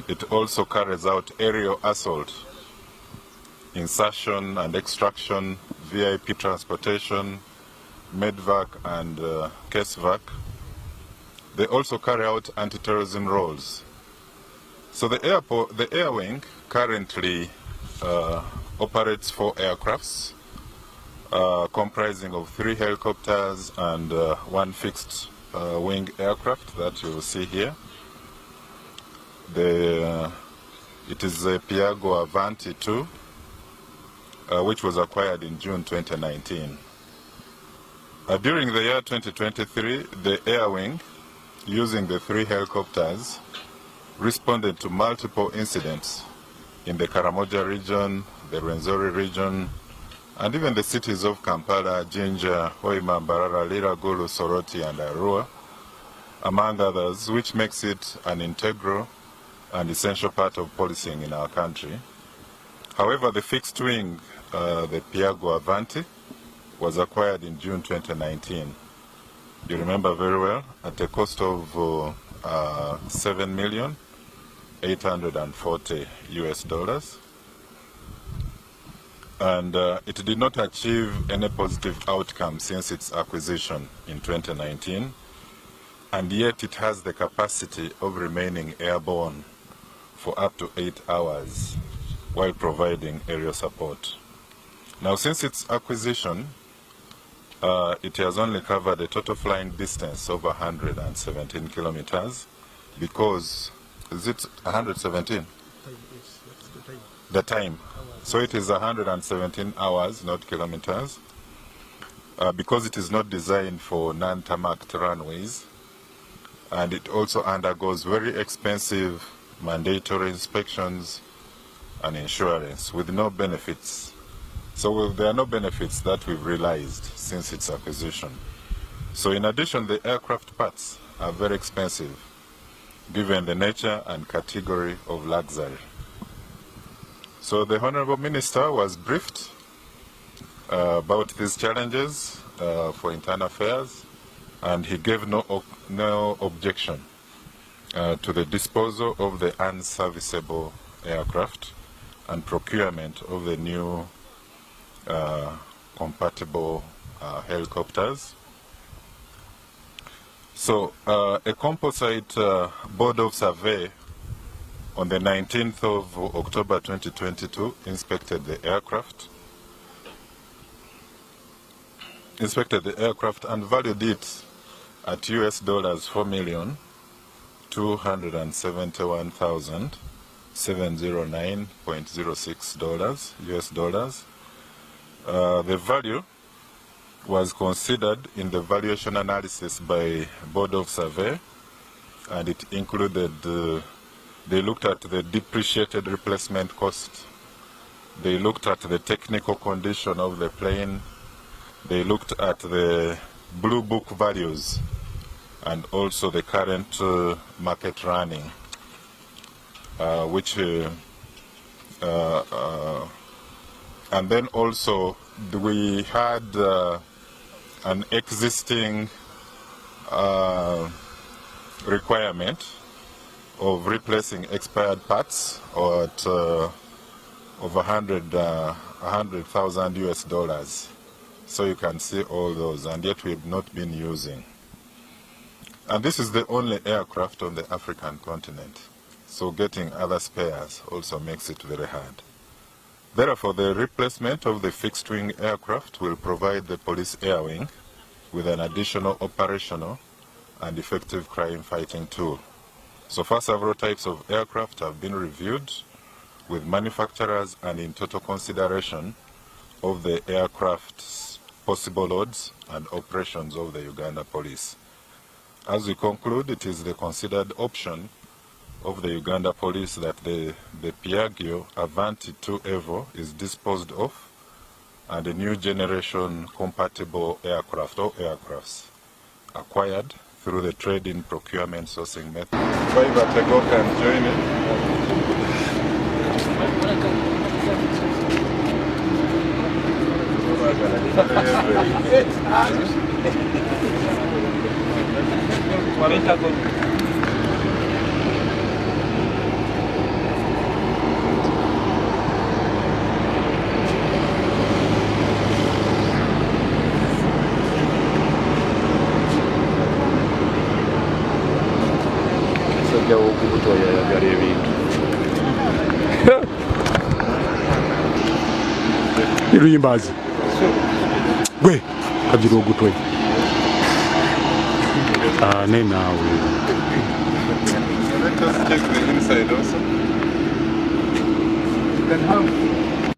It also carries out aerial assault, insertion and extraction, VIP transportation, medvac and casevac. They also carry out anti-terrorism roles. So the air wing currently operates 4 aircrafts, comprising of 3 helicopters and 1 fixed wing aircraft that you will see here. It is a Piaggio Avanti 2, which was acquired in June 2019. During the year 2023, the air wing, using the 3 helicopters, responded to multiple incidents in the Karamoja region, the Rwenzori region, and even the cities of Kampala, Jinja, Hoima, Mbarara, Lira, Gulu, Soroti, and Arua, among others, which makes it an integral and essential part of policing in our country. However, the fixed wing, the Piaggio Avanti, was acquired in June 2019. You remember very well, at a cost of $7,840,000 US. And it did not achieve any positive outcome since its acquisition in 2019, and yet it has the capacity of remaining airborne for up to 8 hours while providing aerial support. Now, since its acquisition, it has only covered a total flying distance of 117 kilometers because, is it 117? The time. So it is 117 hours, not kilometers, because it is not designed for non-tarmac runways, and it also undergoes very expensive mandatory inspections and insurance with no benefits. So there are no benefits that we've realized since its acquisition. So in addition, the aircraft parts are very expensive given the nature and category of luxury. So the Honorable Minister was briefed about these challenges for internal affairs, and he gave no objection to the disposal of the unserviceable aircraft and procurement of the new compatible helicopters. So a composite board of survey on the 19th of October 2022 inspected the aircraft and valued it at $271,709.06 US. The value was considered in the valuation analysis by Board of Survey, and it included, they looked at the depreciated replacement cost, they looked at the technical condition of the plane, they looked at the Blue Book values, and also the current market running, and then also we had an existing requirement of replacing expired parts at over 100,000 US. So you can see all those, and yet we have not been using. And this is the only aircraft on the African continent. So getting other spares also makes it very hard. Therefore, the replacement of the fixed-wing aircraft will provide the police air wing with an additional operational and effective crime-fighting tool. So far, several types of aircraft have been reviewed with manufacturers and in total consideration of the aircraft's possible loads and operations of the Uganda Police. As we conclude, it is the considered option of the Uganda Police that the Piaggio Avanti 2 Evo is disposed of and a new generation compatible aircraft or aircrafts acquired through the trade-in procurement sourcing method. Fiber Tego can join it. okutoya yagala ebintu Luyimbazi gwe kagira ogutwe ne naawe Let us check the inside also. You can have